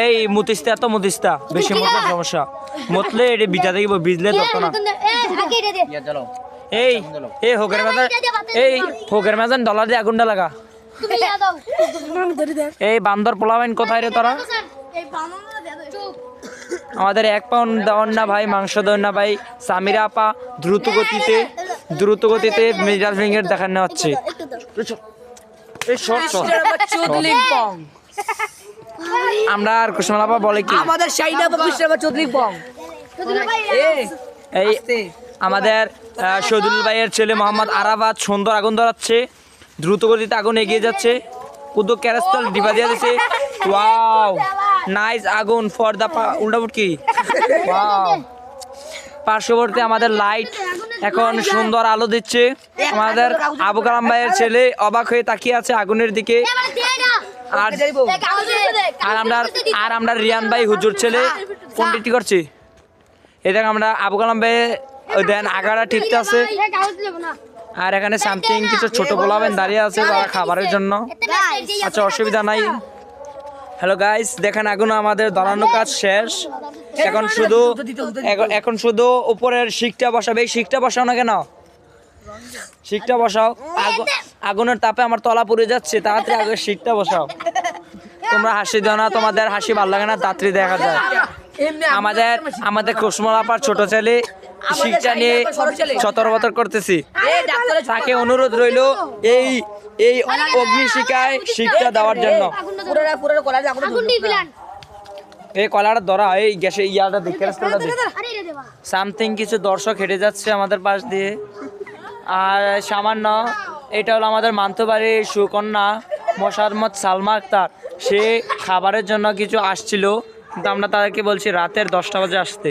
এই মুতিস্তা তো মুতিস্তা বেশি মোটার সমস্যা মতলে এটা বিটা দেব বিজলে তো না এই এই হোকের মাঝে ডলার দিয়ে আগুনটা লাগা এই বান্দর পোলাবেন কোথায় রে তোরা আমাদের 1 পাউন্ড দেওয়ার না ভাই মাংস দেওয়ার না ভাই সামিরা আপা দ্রুত গতিতে মিডল ফিঙ্গার দেখানো হচ্ছে আমরা আর কুসুমাল আপা বলে কি আমাদের শাহিনা বাবা চৌধুরী পং এই আমাদের শহীদুল ভাইয়ের ছেলে মোহাম্মদ আরাফাত সুন্দর আগুন ধরাচ্ছে দ্রুত গতিতে আগুন এগিয়ে যাচ্ছে কুদো ক্যারাস্টল ডিবা দিয়ে দিয়েছে ওয়াও নাইস আগুন ফর দা উল্টাপুট কি ওয়াও পার্শ্ববর্তী আমাদের লাইট এখন সুন্দর আলো দিচ্ছে আমাদের আবু কালাম ভাইয়ের ছেলে অবাক হয়ে তাকিয়ে আছে আগুনের দিকে আর আমরা রিয়ান ভাই হুজুর ছেলে পন্ডিতি করছি এই দেখ আমরা আবু কালাম ভাই দেন আগাড়া টিপতে আছে আর এখানে সামথিং কিছু ছোট গোলাবেন দাঁড়িয়ে আছে তারা খাবারের জন্য আচ্ছা অসুবিধা নাই হ্যালো গাইস দেখেন আগুন আমাদের ধরানো কাজ শেষ এখন শুধু উপরের শিকটা বসাবে এই শিকটা বসাও না কেন শিকটা বসাও আগুনের তাপে আমার তলা পুড়ে যাচ্ছে তাড়াতাড়ি আগে শিকটা বসাও তোমরা হাসি দাও না তোমাদের হাসি ভালো লাগে না তাড়াতাড়ি দেখা যায় আমাদের কুসুমাল আপার ছোট ছেলে শিক্ষা নিয়ে ছতরবতর করতেছি তাকে অনুরোধ রইল এই অগ্নিশিখায় শিক্ষা দেওয়ার জন্য এই কলাটা ধরা এই গ্যাসে ইয়াটা দেখে সামথিং কিছু দর্শক হেঁটে যাচ্ছে আমাদের পাশ দিয়ে আর সামান্য এটা হলো আমাদের মান্তবাড়ির সুকন্যা মোসাম্মদ সালমা আক্তার সে খাবারের জন্য কিছু আসছিল কিন্তু আমরা তাদেরকে বলছি রাতের 10টা বাজে আসতে